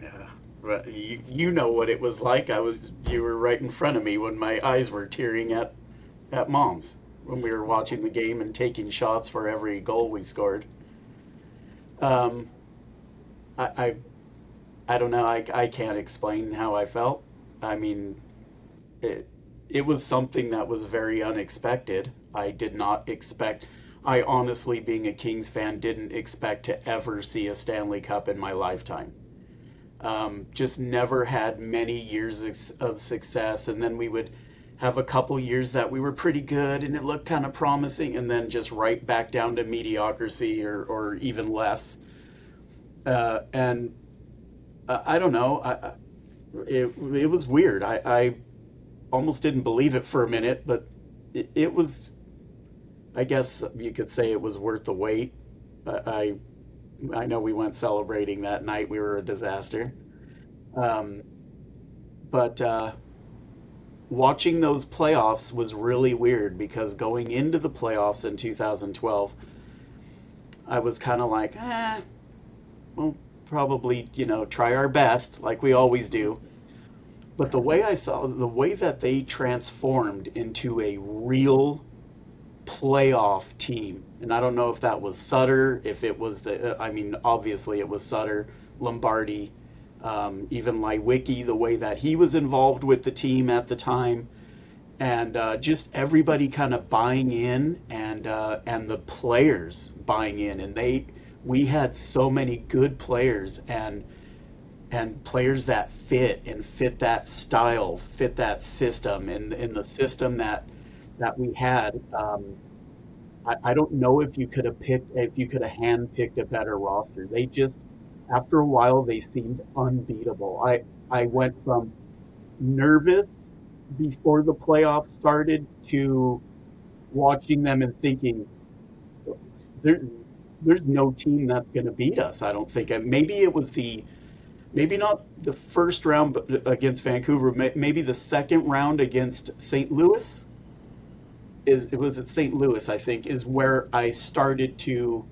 Yeah. But you know what it was like. You were right in front of me when my eyes were tearing at mom's when we were watching the game and taking shots for every goal we scored. Um, I, I I don't know. I can't explain how I felt. I mean, it it was something that was very unexpected. I did not expect. I honestly, being a Kings fan, didn't expect to ever see a Stanley Cup in my lifetime. Just never had many years of success, and then we would have a couple years that we were pretty good and it looked kind of promising, and then just right back down to mediocrity or even less. And I don't know. It was weird. I almost didn't believe it for a minute, but it was. I guess you could say it was worth the wait. I I know we went celebrating that night. We were a disaster. Um, but watching those playoffs was really weird because going into the playoffs in 2012, I was kind of like, we'll probably, try our best like we always do. But the way that they transformed into a real playoff team, and I don't know if that was Sutter, if it was I mean, obviously it was Sutter, Lombardi, even Lewicki, the way that he was involved with the team at the time, and just everybody kind of buying in, and the players buying in, and we had so many good players and players that fit that style, fit that system, and in the system that we had. I don't know if you could have hand picked a better roster. They just, after a while, they seemed unbeatable. I went from nervous before the playoffs started to watching them and thinking, there, there's no team that's going to beat us. I don't think. And maybe not the first round against Vancouver, maybe the second round against St. Louis. It was at St. Louis, I think, is where I started to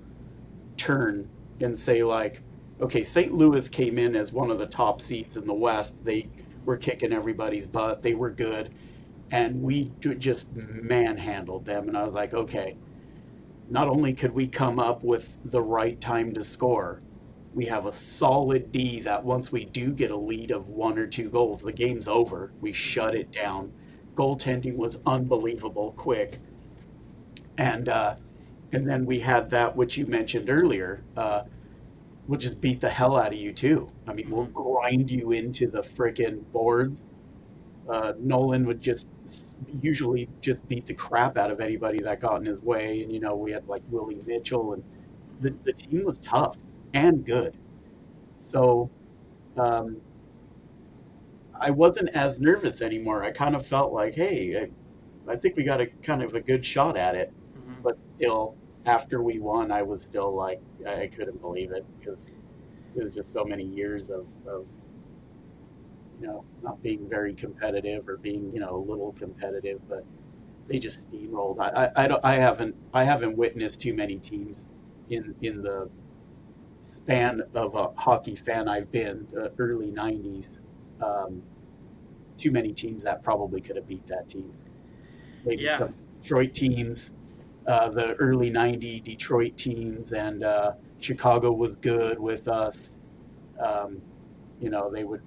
turn and say, like, okay, St. Louis came in as one of the top seeds in the West. They were kicking everybody's butt. They were good, and we just manhandled them. And I was like, okay, not only could we come up with the right time to score, we have a solid D that once we do get a lead of 1 or 2 goals, the game's over. We shut it down. Goaltending was unbelievable quick, and then we had that which you mentioned earlier. We'll just beat the hell out of you too. I mean, we'll grind you into the frickin' boards. Nolan would just usually just beat the crap out of anybody that got in his way, and we had like Willie Mitchell, and the team was tough and good. So um, I wasn't as nervous anymore. I kind of felt like, hey, I think we got a kind of a good shot at it. Hmm. But still, after we won, I was still like, I couldn't believe it because it was just so many years of not being very competitive or being, a little competitive, but they just steamrolled. I haven't witnessed too many teams in the span of a hockey fan I've been, the early '90s. Um, Too many teams that probably could have beat that team. Maybe Yeah. some Detroit teams, the early '90 Detroit teams, and Chicago was good with us. Um, they would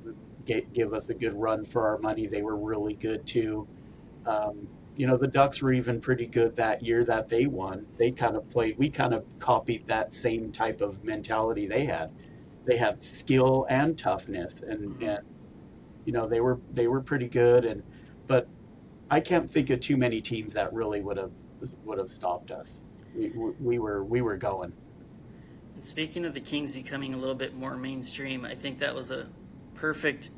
give us a good run for our money. They were really good too. The Ducks were even pretty good that year that they won. We kind of copied that same type of mentality they had. They had skill and toughness, Hmm. and they were pretty good, but I can't think of too many teams that really would have stopped us. We were going. And speaking of the Kings becoming a little bit more mainstream, I think that was a perfect,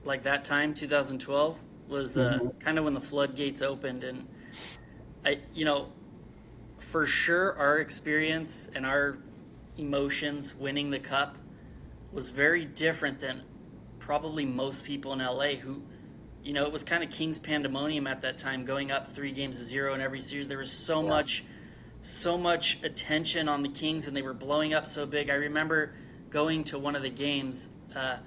like that time, 2012 was Hmm. kind of when the floodgates opened, and I, for sure, our experience and our emotions winning the cup was very different than probably most people in LA who, it was kind of King's pandemonium at that time, going up 3 games to 0 in every series. There was so Yeah. much so much attention on the Kings and they were blowing up so big. I remember going to one of the games at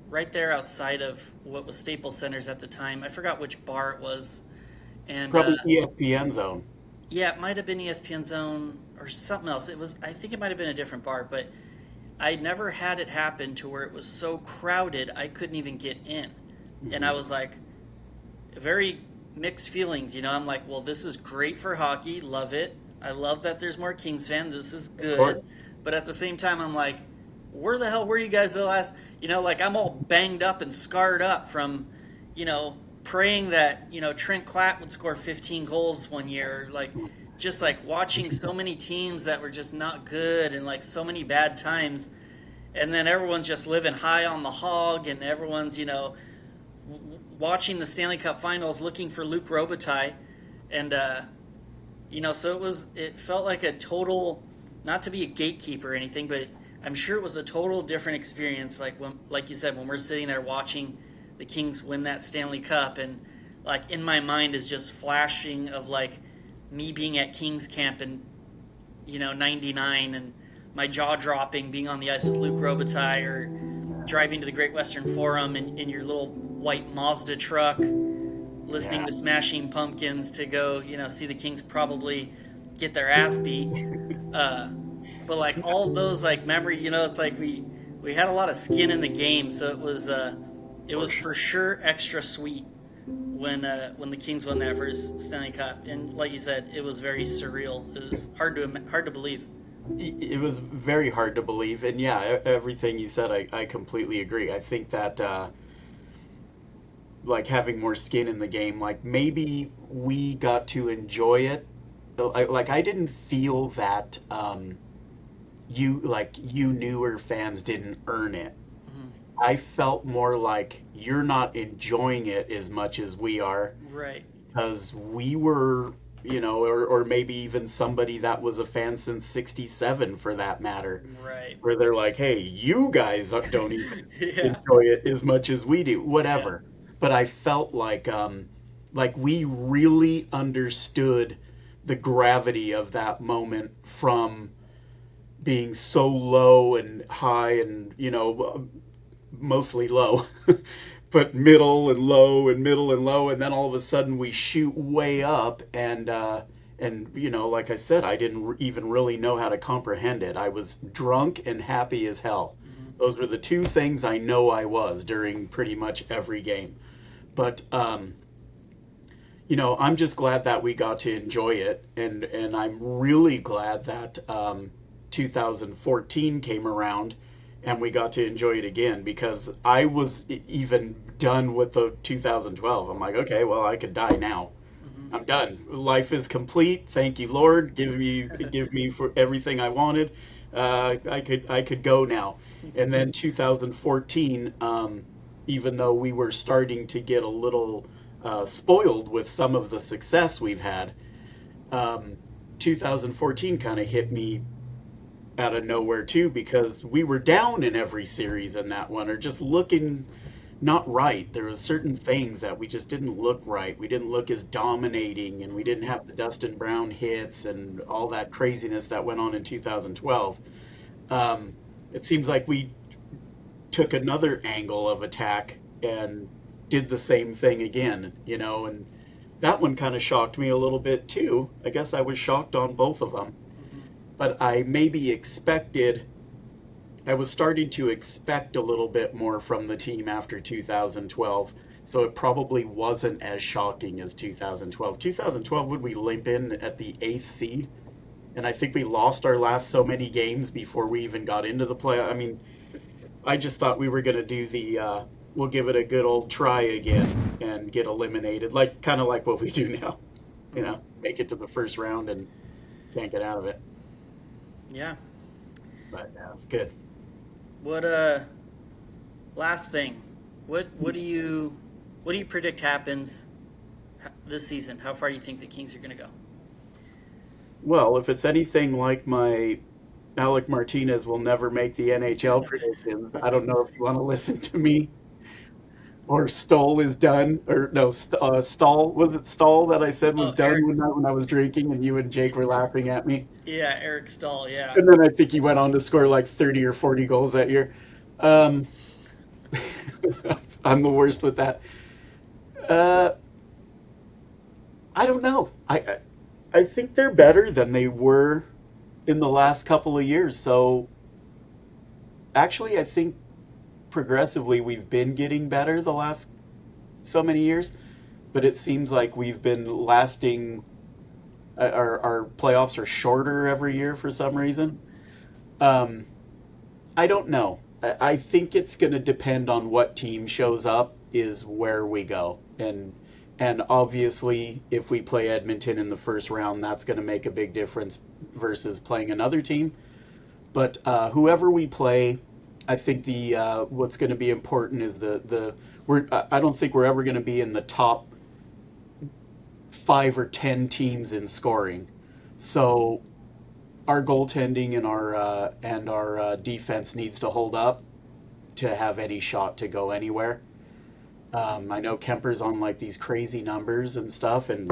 right there outside of what was Staples Centers at the time. I forgot which bar it was, and Probably ESPN Zone. yeah, it might have been ESPN Zone or something else. It was. I think it might have been a different bar, but I never had it happen to where it was so crowded I couldn't even get in, and I Mhm. was like, very mixed feelings. I'm like, well, this is great for hockey. Love it. I love that there's more Kings fans. This is Of course. good. But at the same time, I'm like, where the hell were you guys the last? Like I'm all banged up and scarred up from, praying that Trent Klatt would score 15 goals one year. Like, just like watching so many teams that were just not good and like so many bad times, and then everyone's just living high on the hog, and everyone's watching the Stanley Cup Finals, looking for Luke Robitaille, and so it felt like a total, not to be a gatekeeper or anything, but I'm sure it was a total different experience. Like you said, when we're sitting there watching the Kings win that Stanley Cup, and like in my mind is just flashing of like me being at Kings camp in '99, and my jaw dropping being on the ice with Luke Robitaille, or driving to the Great Western Forum in your little white Mazda truck, listening Yeah. to Smashing Pumpkins to go, see the Kings probably get their ass beat. But like all of those like memory, it's like we had a lot of skin in the game, so it was for sure extra sweet when the Kings won that first Stanley Cup, and like you said, it was very surreal. It was hard to believe. It was very hard to believe, and yeah, everything you said, I completely agree. I think that like having more skin in the game, like maybe we got to enjoy it. I didn't feel that you newer fans didn't earn it. Mhm. I felt more like you're not enjoying it as much as we are, Right. because we were, or maybe even somebody that was a fan since '67 for that matter, Right. where they're like, hey, you guys don't even Yeah. enjoy it as much as we do, Yeah. whatever. But I felt like we really understood the gravity of that moment, from being so low and high and, mostly low, but middle and low, and then all of a sudden we shoot way up, and like I said, I didn't even really know how to comprehend it. I was drunk and happy as hell. Mhm. Those were the two things I know I was during pretty much every game. But I'm just glad that we got to enjoy it, and I'm really glad that 2014 came around and we got to enjoy it again, because I was even done with the 2012. I'm like, okay, well, I could die now. Mhm. I'm done. Life is complete. Thank you, Lord. Give me for everything I wanted. I could go now. And then 2014, even though we were starting to get a little spoiled with some of the success we've had, 2014 kind of hit me out of nowhere too, because we were down in every series in that one, or just looking not right. There were certain things that we just didn't look right. We didn't look as dominating, and we didn't have the Dustin Brown hits and all that craziness that went on in 2012. It seems like we took another angle of attack and did the same thing again, and that one kind of shocked me a little bit too. I guess I was shocked on both of them, Mhm. but I was starting to expect a little bit more from the team after 2012, so it probably wasn't as shocking as 2012. 2012, would we limp in at the 8th seed? And I think we lost our last so many games before we even got into the play. I mean, I just thought we were going to do we'll give it a good old try again and get eliminated, kind of like what we do now. Make it to the first round and can't get out of it. Yeah. But it's good. What last thing. What do you predict happens this season? How far do you think the Kings are going to go? Well, if it's anything like my Alec Martinez will never make the NHL predictions, I don't know if you want to listen to me or Stoll is done, or no, Stall, was it Stall that I said was Oh, done Eric. when I was drinking and you and Jake were laughing at me? Yeah, Eric Stahl. Yeah. And then I think he went on to score like 30 or 40 goals that year. Um, I'm the worst with that. Uh, I don't know. I think they're better than they were in the last couple of years. So actually, I think progressively we've been getting better the last so many years, but it seems like we've been lasting. Our playoffs are shorter every year for some reason. Um, I don't know. I think it's going to depend on what team shows up is where we go, and obviously if we play Edmonton in the first round, that's going to make a big difference versus playing another team. But whoever we play, I think the what's going to be important is the we're I don't think we're ever going to be in the top 5 or 10 teams in scoring. So our goaltending and our defense needs to hold up to have any shot to go anywhere. I know Kemper's on like these crazy numbers and stuff, and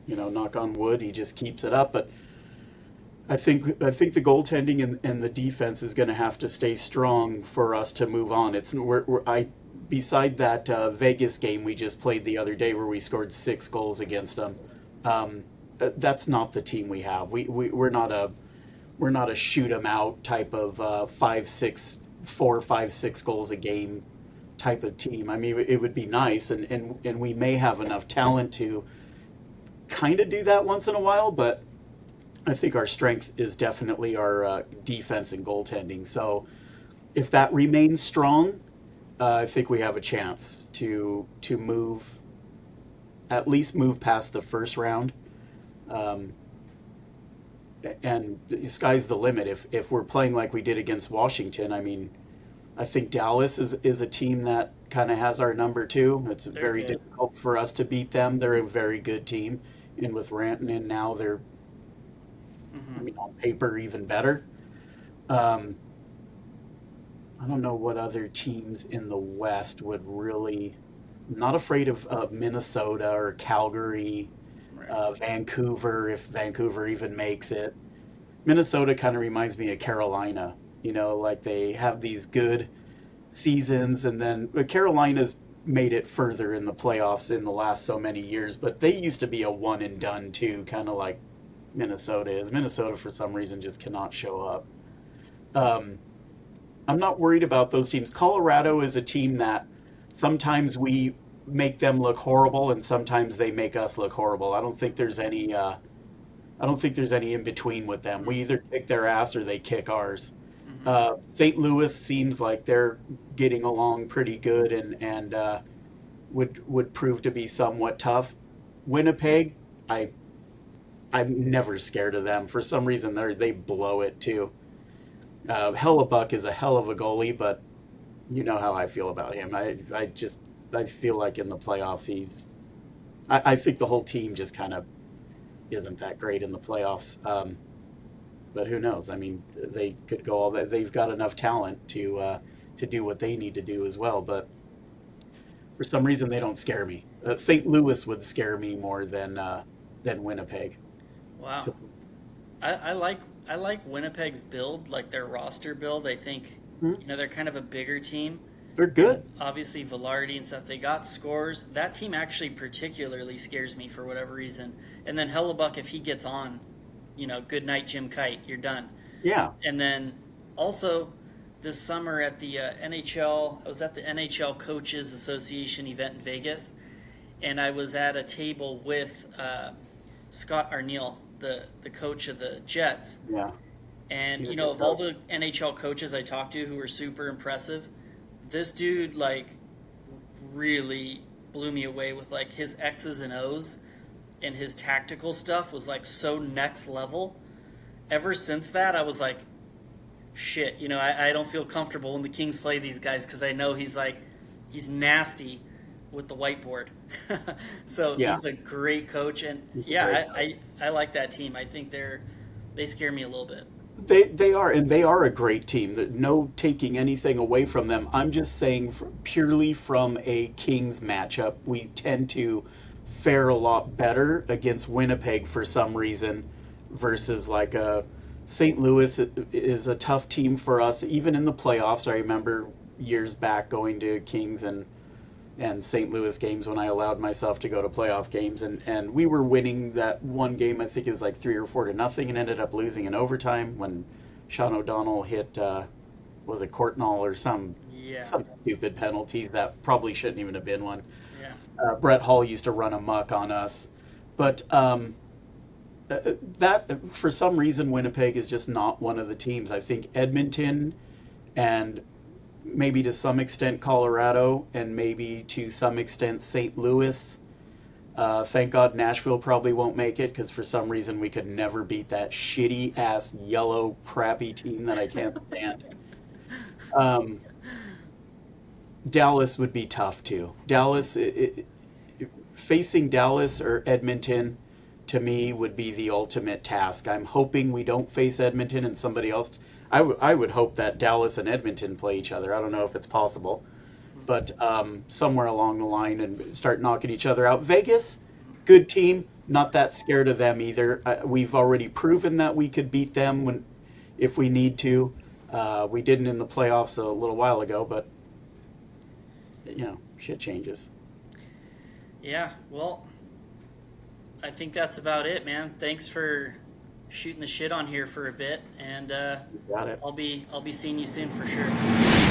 knock on wood, he just keeps it up. But I think the goaltending and the defense is going to have to stay strong for us to move on. It's we're I beside that Vegas game we just played the other day where we scored 6 goals against them. That's not the team we have. We're not a shoot 'em out type of 4, 5, 6 goals a game type of team. I mean, it would be nice, and we may have enough talent to kind of do that once in a while, but I think our strength is definitely our defense and goaltending. So if that remains strong, I think we have a chance to move, at least move past the first round. Um, and the sky's the limit. If we're playing like we did against Washington, I mean, I think Dallas is a team that kind of has our number too. It's They're very good. difficult for us to beat them. They're a very good team, and with Ranton in now, they're, I Hmm. mean, on paper even better. Um, I don't know what other teams in the West would really. I'm not afraid of Minnesota or Calgary, Right. Vancouver, if Vancouver even makes it. Minnesota kind of reminds me of Carolina. Like they have these good seasons, and then Carolina's made it further in the playoffs in the last so many years, but they used to be a one and done too, kind of like Minnesota is. Minnesota, for some reason, just cannot show up. Um, I'm not worried about those teams. Colorado is a team that sometimes we make them look horrible, and sometimes they make us look horrible. I don't think there's any in between with them. We either kick their ass or they kick ours. Hmm. St. Louis seems like they're getting along pretty good and would prove to be somewhat tough. Winnipeg, I I'm never scared of them. For some reason, they blow it too. Hellebuck is a hell of a goalie, but you know how I feel about him. I feel like in the playoffs I think the whole team just kind of isn't that great in the playoffs. But who knows? I mean, they could go all that. They've got enough talent to do what they need to do as well. But for some reason, they don't scare me. St. Louis would scare me more than Winnipeg. Wow. I like Winnipeg's build, like their roster build. I think Hmm? they're kind of a bigger team, They're and good. obviously Velarde and stuff. They got scores. That team actually particularly scares me for whatever reason. And then Hellebuck, if he gets on, good night Jim Kite, you're done. Yeah. And then also this summer at the NHL, I was at the NHL Coaches Association event in Vegas, and I was at a table with Scott Arniel, the coach of the Jets. Yeah. And He's a good of all coach. the NHL coaches I talked to who were super impressive, this dude like really blew me away with like his X's and O's, and his tactical stuff was like so next level. Ever since that, I was like, shit, I don't feel comfortable when the Kings play these guys because I know he's nasty with the whiteboard. So Yeah. he's a great coach, and He's a great yeah, coach. I like that team. I think they scare me a little bit. They are, and they are a great team. No taking anything away from them. I'm just saying, purely from a Kings matchup, we tend to fare a lot better against Winnipeg for some reason, versus like a St. Louis is a tough team for us, even in the playoffs. I remember years back going to Kings and St. Louis games when I allowed myself to go to playoff games, and we were winning that one game. I think it was like 3 or 4 to nothing, and ended up losing in overtime when Sean O'Donnell hit was it Courtnall or some stupid penalties that probably shouldn't even have been one. Yeah. Brett Hall used to run amok on us, but that for some reason Winnipeg is just not one of the teams. I think Edmonton and maybe to some extent Colorado, and maybe to some extent St. Louis. Thank God Nashville probably won't make it, because for some reason we could never beat that shitty ass yellow crappy team that I can't stand. Dallas would be tough too. Facing Dallas or Edmonton to me would be the ultimate task. I'm hoping we don't face Edmonton and somebody else. I would hope that Dallas and Edmonton play each other. I don't know if it's possible, but somewhere along the line and start knocking each other out. Vegas, good team. Not that scared of them either. We've already proven that we could beat them if we need to. We didn't in the playoffs a little while ago, but shit changes. Yeah, well, I think that's about it, man. Thanks for shooting the shit on here for a bit, and Got it. I'll be seeing you soon for sure.